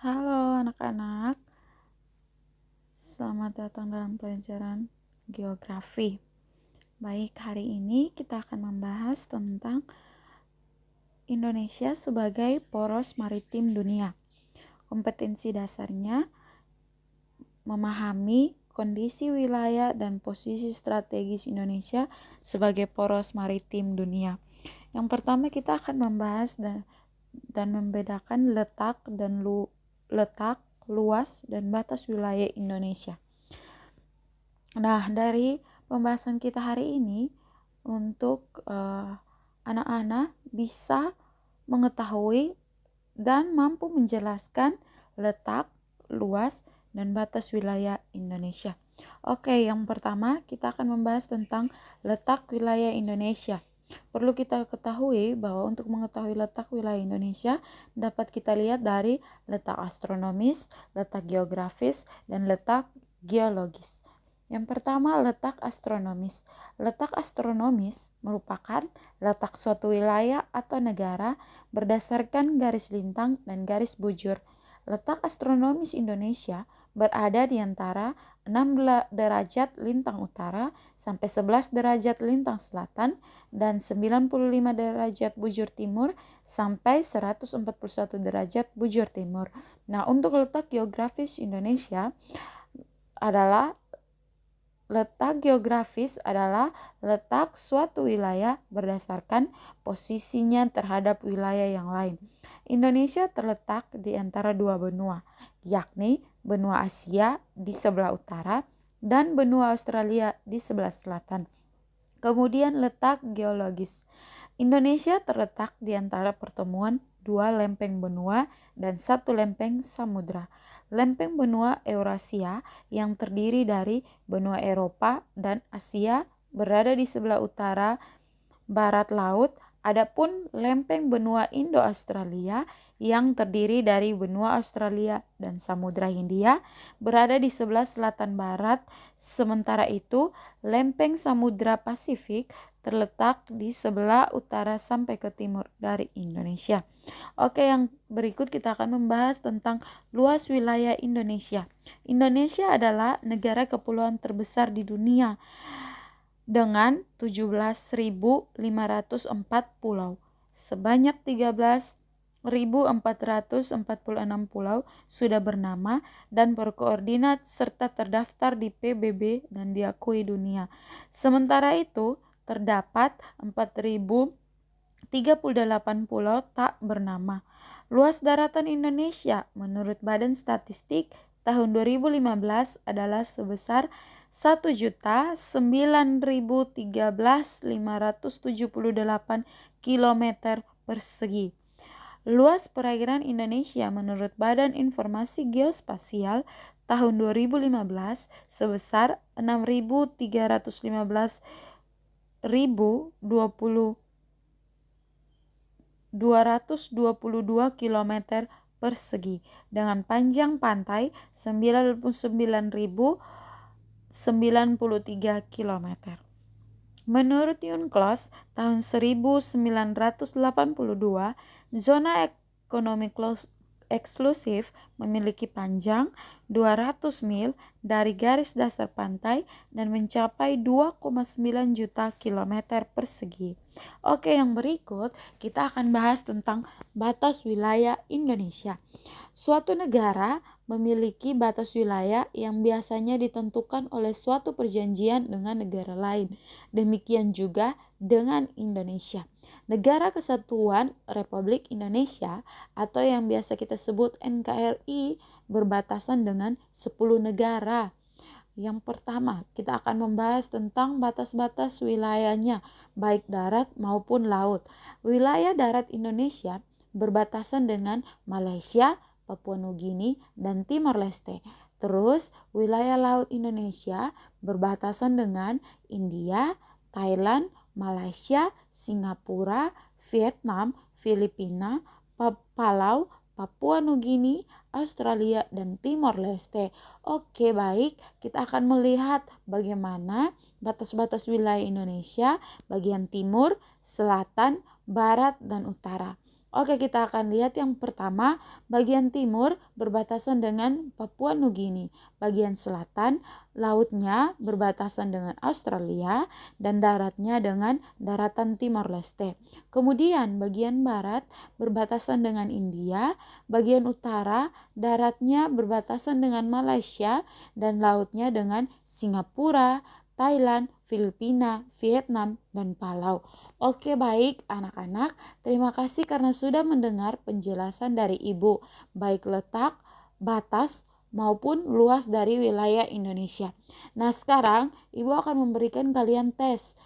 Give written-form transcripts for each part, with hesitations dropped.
Halo anak-anak, selamat datang dalam pelajaran geografi. Baik, hari ini kita akan membahas tentang Indonesia sebagai poros maritim dunia. Kompetensi dasarnya memahami kondisi wilayah dan posisi strategis Indonesia sebagai poros maritim dunia. Yang pertama kita akan membahas dan membedakan letak, luas, dan batas wilayah Indonesia. Nah, dari pembahasan kita hari ini, untuk anak-anak bisa mengetahui dan mampu menjelaskan letak, luas, dan batas wilayah Indonesia. Oke, yang pertama kita akan membahas tentang letak wilayah Indonesia. Perlu kita ketahui bahwa untuk mengetahui letak wilayah Indonesia dapat kita lihat dari letak astronomis, letak geografis, dan letak geologis. Yang pertama, letak astronomis. Letak astronomis merupakan letak suatu wilayah atau negara berdasarkan garis lintang dan garis bujur. Letak astronomis Indonesia berada di antara 6 derajat lintang utara sampai 11 derajat lintang selatan dan 95 derajat bujur timur sampai 141 derajat bujur timur. Nah, untuk letak geografis Indonesia adalah letak geografis adalah letak suatu wilayah berdasarkan posisinya terhadap wilayah yang lain. Indonesia terletak di antara dua benua, yakni benua Asia di sebelah utara dan benua Australia di sebelah selatan. Kemudian letak geologis. Indonesia terletak di antara pertemuan dua lempeng benua dan satu lempeng samudra. Lempeng benua Eurasia yang terdiri dari benua Eropa dan Asia berada di sebelah utara barat laut. Adapun lempeng benua Indo-Australia yang terdiri dari benua Australia dan Samudra Hindia berada di sebelah selatan barat. Sementara itu, lempeng Samudra Pasifik terletak di sebelah utara sampai ke timur dari Indonesia. Oke, yang berikut kita akan membahas tentang luas wilayah Indonesia. Indonesia adalah negara kepulauan terbesar di dunia dengan 17.504 pulau. Sebanyak 13.446 pulau sudah bernama dan berkoordinat serta terdaftar di PBB dan diakui dunia. Sementara itu, terdapat 4.038 pulau tak bernama. Luas daratan Indonesia menurut Badan Statistik tahun 2015 adalah sebesar 1.013.578 km persegi. Luas perairan Indonesia menurut Badan Informasi Geospasial tahun 2015 sebesar 6.315.222 km persegi dengan panjang pantai 99.093 km. Menurut UNCLOS tahun 1982, zona ekonomi eksklusif memiliki panjang 200 mil dari garis dasar pantai dan mencapai 2,9 juta kilometer persegi. Oke, yang berikut kita akan bahas tentang batas wilayah Indonesia. Suatu negara memiliki batas wilayah yang biasanya ditentukan oleh suatu perjanjian dengan negara lain. Demikian juga dengan Indonesia. Negara Kesatuan Republik Indonesia atau yang biasa kita sebut NKRI berbatasan dengan 10 negara. Yang pertama, kita akan membahas tentang batas-batas wilayahnya, baik darat maupun laut. Wilayah darat Indonesia berbatasan dengan Malaysia, Papua Nugini, dan Timor Leste. Terus, wilayah laut Indonesia berbatasan dengan India, Thailand, Malaysia, Singapura, Vietnam, Filipina, Palau, Papua Nugini, Australia, dan Timor Leste. Oke, baik, kita akan melihat bagaimana batas-batas wilayah Indonesia bagian timur, selatan, barat, dan utara. Oke, kita akan lihat yang pertama, bagian timur berbatasan dengan Papua Nugini, bagian selatan lautnya berbatasan dengan Australia dan daratnya dengan daratan Timor Leste. Kemudian bagian barat berbatasan dengan India, bagian utara daratnya berbatasan dengan Malaysia dan lautnya dengan Singapura, Thailand, Filipina, Vietnam, dan Palau. Oke, baik anak-anak, terima kasih karena sudah mendengar penjelasan dari Ibu, baik letak, batas, maupun luas dari wilayah Indonesia. Nah, sekarang Ibu akan memberikan kalian tes.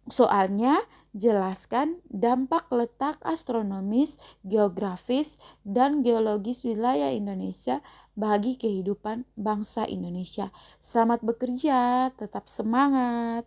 Soalnya, jelaskan dampak letak astronomis, geografis, dan geologis wilayah Indonesia bagi kehidupan bangsa Indonesia. Selamat bekerja, tetap semangat.